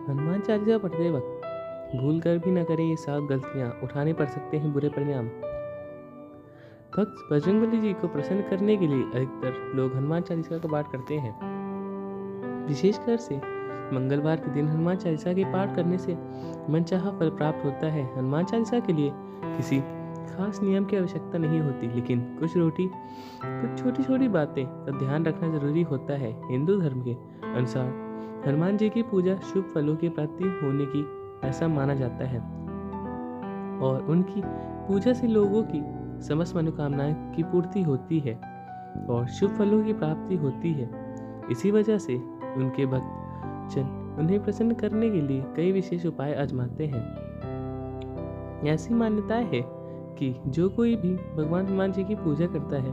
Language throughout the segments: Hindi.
हनुमान चालीसा पढ़ते वक्त भूल कर भी न करें ये 7 गलतियां, उठाने पड़ सकते हैं बुरे परिणाम। भक्त बजरंगबली जी को प्रसन्न करने के लिए अधिकतर लोग हनुमान चालीसा का पाठ करते हैं। विशेषकर से मंगलवार के दिन हनुमान चालीसा के पाठ करने से मनचाहा फल प्राप्त होता है। हनुमान चालीसा के लिए किसी खास नियम की आवश्यकता नहीं होती, लेकिन कुछ छोटी छोटी बातें का ध्यान रखना जरूरी होता है। हिंदू धर्म के अनुसार हनुमान जी की पूजा शुभ फलों की प्राप्ति होने की ऐसा माना जाता है और उनकी पूजा से लोगों की समस्त मनोकामनाएं की पूर्ति होती है और शुभ फलों की प्राप्ति होती है। इसी वजह से उनके भक्त जन उन्हें प्रसन्न करने के लिए कई विशेष उपाय आजमाते हैं। ऐसी मान्यता है कि जो कोई भी भगवान हनुमान जी की पूजा करता है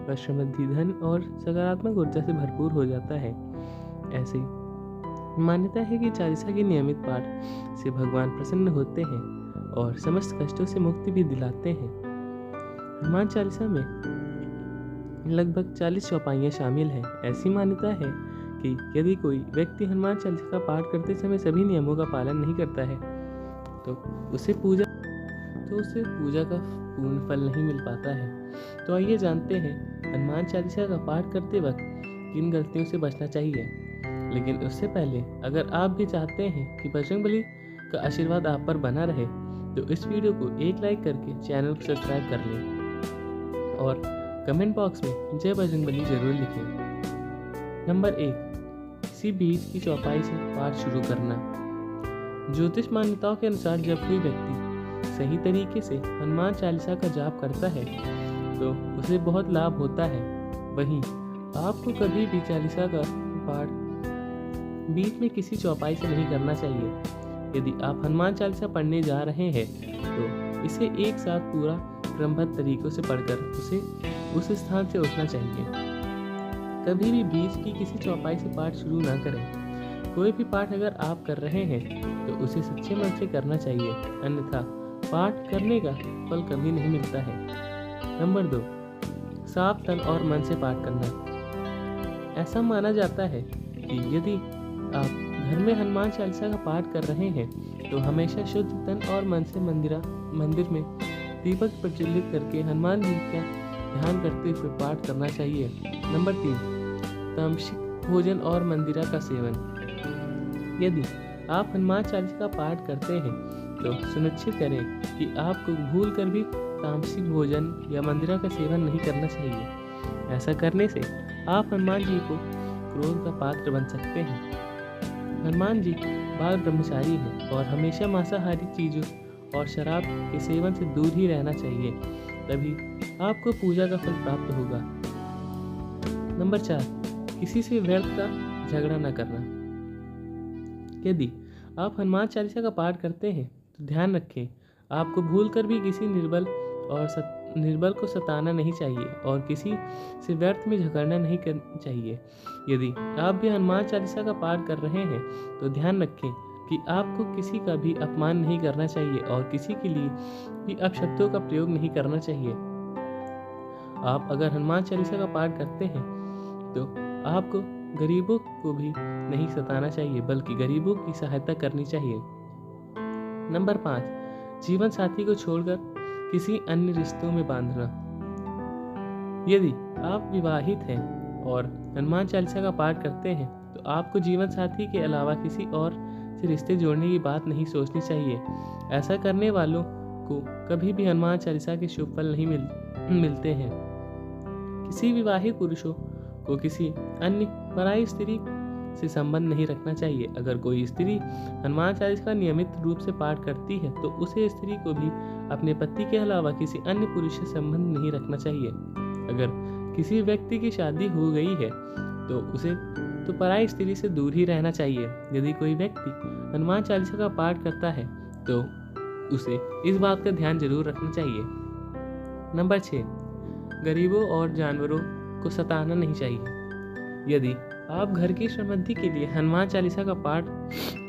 वह समृद्धि, धन और सकारात्मक ऊर्जा से भरपूर हो जाता है। ऐसी मान्यता है कि चालीसा के नियमित पाठ से भगवान प्रसन्न होते हैं और समस्त कष्टों से मुक्ति भी दिलाते हैं। हनुमान चालीसा में लगभग 40 चौपाइयाँ शामिल हैं। ऐसी मान्यता है कि यदि कोई व्यक्ति हनुमान चालीसा का पाठ करते समय सभी नियमों का पालन नहीं करता है तो उसे पूजा का पूर्ण फल नहीं मिल पाता है। तो आइए जानते हैं हनुमान चालीसा का पाठ करते वक्त किन गलतियों से बचना चाहिए। लेकिन उससे पहले अगर आप भी चाहते हैं कि बजरंगबली का आशीर्वाद आप पर बना रहे तो इस वीडियो को एक लाइक करके चैनल को सब्सक्राइब कर लें और कमेंट बॉक्स में जय बजरंगबली जरूर लिखें। नंबर 1, किसी बीज की चौपाई से पाठ शुरू करना। ज्योतिष मान्यताओं के अनुसार जब कोई व्यक्ति सही तरीके से हनुमान चालीसा का जाप करता है तो उसे बहुत लाभ होता है। वहीं आपको कभी भी चालीसा का पाठ बीच में किसी चौपाई से नहीं करना चाहिए। यदि आप हनुमान चालीसा पढ़ने जा रहे हैं तो इसे एक साथ पूरा क्रमबद्ध तरीकों से पढ़कर उसे उस स्थान से उठना चाहिए। कभी भी बीच की किसी चौपाई से पाठ शुरू ना करें। कोई भी पाठ अगर आप कर रहे हैं तो उसे सच्चे मन से करना चाहिए, अन्यथा पाठ करने का फल कभी नहीं मिलता है। नंबर 2, साफ तन और मन से पाठ करना। ऐसा माना जाता है कि यदि आप घर में हनुमान चालीसा का पाठ कर रहे हैं तो हमेशा शुद्ध तन और मन से मंदिर में दीपक प्रज्वलित करके हनुमान जी का ध्यान करते हुए पाठ करना चाहिए। नंबर 3, तामसिक भोजन और मंदिरा का सेवन। यदि आप हनुमान चालीसा का पाठ करते हैं तो सुनिश्चित करें कि आपको भूल कर भी तामसिक भोजन या मंदिरा का सेवन नहीं करना चाहिए। ऐसा करने से आप हनुमान जी को क्रोध का पात्र बन सकते हैं। हनुमान जी बाल ब्रह्मचारी हैं और हमेशा मांसाहारी चीजों और शराब के सेवन से दूर ही रहना चाहिए, तभी आपको पूजा का फल प्राप्त होगा। नंबर 4, किसी से व्यर्थ का झगड़ा न करना। यदि आप हनुमान चालीसा का पाठ करते हैं तो ध्यान रखें, आपको भूलकर भी किसी निर्बल को सताना नहीं चाहिए और किसी से व्यर्थ में झगड़ना नहीं करना चाहिए। यदि आप भी हनुमान चालीसा का पाठ कर रहे हैं तो ध्यान रखें कि आपको किसी का भी अपमान नहीं करना चाहिए और किसी के लिए भी अपशब्दों का प्रयोग नहीं करना चाहिए। आप अगर हनुमान चालीसा का पाठ करते हैं तो आपको गरीबों को भी नहीं सताना चाहिए बल्कि गरीबों की सहायता करनी चाहिए। नंबर 5, जीवन साथी को छोड़कर किसी अन्य रिश्तों में बांधना। यदि आप विवाहित हैं और हनुमान चालीसा का पाठ करते हैं तो आपको जीवन साथी के अलावा किसी और से रिश्ते जोड़ने की बात नहीं सोचनी चाहिए। ऐसा करने वालों को कभी भी हनुमान चालीसा के शुभ फल नहीं मिलते हैं। किसी विवाहित पुरुषों को किसी अन्य पराई स्त्री से संबंध नहीं रखना चाहिए। अगर कोई स्त्री हनुमान चालीसा का नियमित रूप से पाठ करती है तो उसे स्त्री को भी अपने पति के अलावा किसी अन्य पुरुष से संबंध नहीं रखना चाहिए। अगर किसी व्यक्ति की शादी हो गई है तो उसे पराई स्त्री से दूर ही रहना चाहिए। यदि कोई व्यक्ति हनुमान चालीसा का पाठ करता है तो उसे इस बात का ध्यान जरूर रखना चाहिए। नंबर 6, गरीबों और जानवरों को सताना नहीं चाहिए। यदि आप घर की समृद्धि के लिए हनुमान चालीसा का पाठ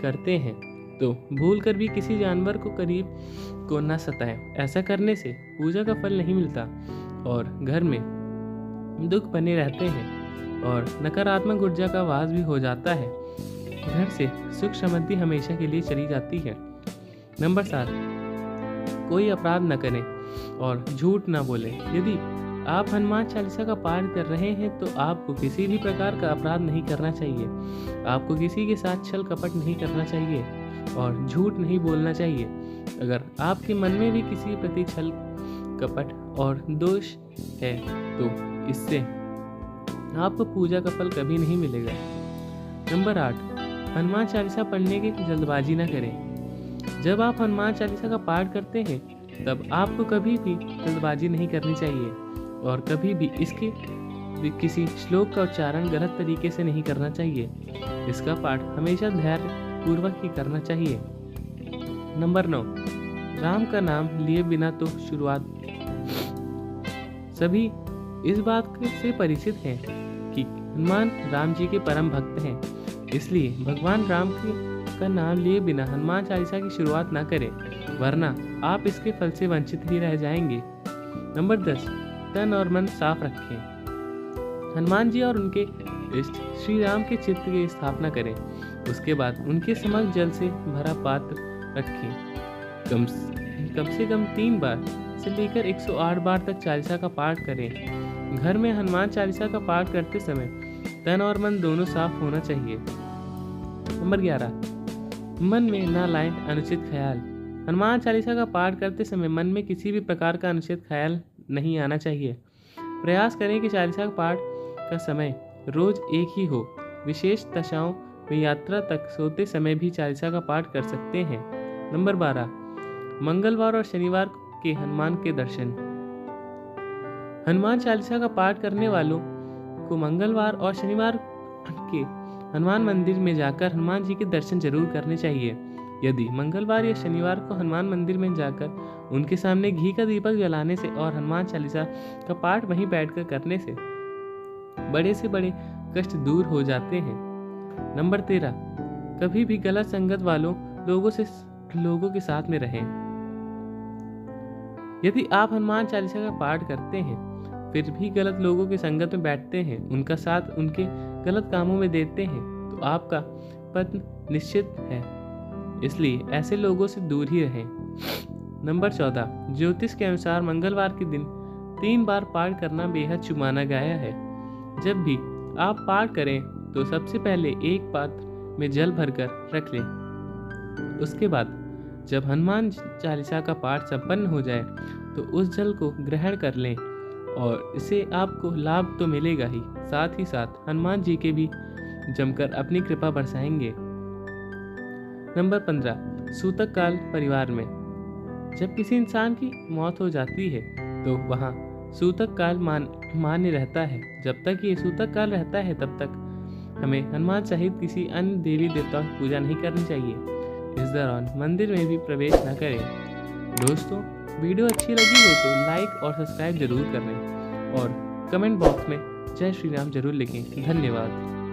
करते हैं तो भूल कर भी किसी जानवर को करीब को न सताएं। ऐसा करने से पूजा का फल नहीं मिलता और घर में दुख बने रहते हैं और नकारात्मक ऊर्जा का वास भी हो जाता है। घर से सुख समृद्धि हमेशा के लिए चली जाती है। नंबर 7, कोई अपराध न करें और झूठ न बोलें। यदि आप हनुमान चालीसा का पाठ कर रहे हैं तो आपको किसी भी प्रकार का अपराध नहीं करना चाहिए। आपको किसी के साथ छल कपट नहीं करना चाहिए और झूठ नहीं बोलना चाहिए। अगर आपके मन में भी किसी प्रति छल कपट और दोष है तो इससे आपको पूजा का फल कभी नहीं मिलेगा। नंबर 8, हनुमान चालीसा पढ़ने की जल्दबाजी न करें। जब आप हनुमान चालीसा का पाठ करते हैं तब आपको कभी भी जल्दबाजी नहीं करनी चाहिए और कभी भी इसके किसी श्लोक का उच्चारण गलत तरीके से नहीं करना चाहिए। इसका पाठ हमेशा धैर्य पूर्वक ही करना चाहिए। नंबर 9, राम का नाम लिए बिना तो शुरुआत। सभी इस बात से परिचित हैं कि हनुमान राम जी के परम भक्त हैं, इसलिए भगवान राम का नाम लिए बिना हनुमान चालीसा की शुरुआत ना करें, वरना आप इसके फल से वंचित ही रह जाएंगे। नंबर 10, तन और मन साफ रखें। हनुमान जी और उनके इष्ट श्री राम के चित्र की स्थापना करें। उसके बाद उनके समक्ष जल से भरा पात्र रखें। कम से कम 3 बार से लेकर 108 बार तक चालीसा का पाठ करें। घर में हनुमान चालीसा का पाठ करते समय तन और मन दोनों साफ होना चाहिए। नंबर 11, मन में ना लाएं अनुचित ख्याल। हनुमान चालीसा का पाठ करते समय मन में किसी भी प्रकार का अनुचित ख्याल नहीं आना चाहिए। प्रयास करें कि चालीसा का पाठ का समय रोज एक ही हो। विशेष दशाओं में यात्रा तक सोते समय भी चालीसा का पाठ कर सकते हैं। नंबर 12, मंगलवार और शनिवार के हनुमान के दर्शन। हनुमान चालीसा का पाठ करने वालों को मंगलवार और शनिवार के हनुमान मंदिर में जाकर हनुमान जी के दर्शन जरूर करने चाहिए। यदि मंगलवार या शनिवार को हनुमान मंदिर में जाकर उनके सामने घी का दीपक जलाने से और हनुमान चालीसा का पाठ वहीं बैठकर करने से बड़े से बड़े कष्ट दूर हो जाते हैं। नंबर 13, कभी भी गलत संगत वालों लोगों के साथ में रहें। यदि आप हनुमान चालीसा का पाठ करते हैं फिर भी गलत लोगों की संगत में बैठते हैं, उनका साथ उनके गलत कामों में देते हैं तो आपका पतन निश्चित है, इसलिए ऐसे लोगों से दूर ही रहें। नंबर 14, ज्योतिष के अनुसार मंगलवार के दिन 3 बार पाठ करना बेहद शुभ माना गया है। जब भी आप पाठ करें तो सबसे पहले एक पात्र में जल भरकर रख लें। उसके बाद जब हनुमान चालीसा का पाठ संपन्न हो जाए तो उस जल को ग्रहण कर लें और इससे आपको लाभ तो मिलेगा ही, साथ ही साथ हनुमान जी के भी जमकर अपनी कृपा बरसाएंगे। नंबर 15, सूतक काल परिवार में। जब किसी इंसान की मौत हो जाती है तो वहाँ सूतक काल मान्य रहता है। जब तक ये सूतक काल रहता है तब तक हमें हनुमान सहित किसी अन्य देवी देवता की पूजा नहीं करनी चाहिए। इस दौरान मंदिर में भी प्रवेश न करें। दोस्तों, वीडियो अच्छी लगी हो तो लाइक और सब्सक्राइब जरूर करें और कमेंट बॉक्स में जय श्री राम जरूर लिखें। धन्यवाद।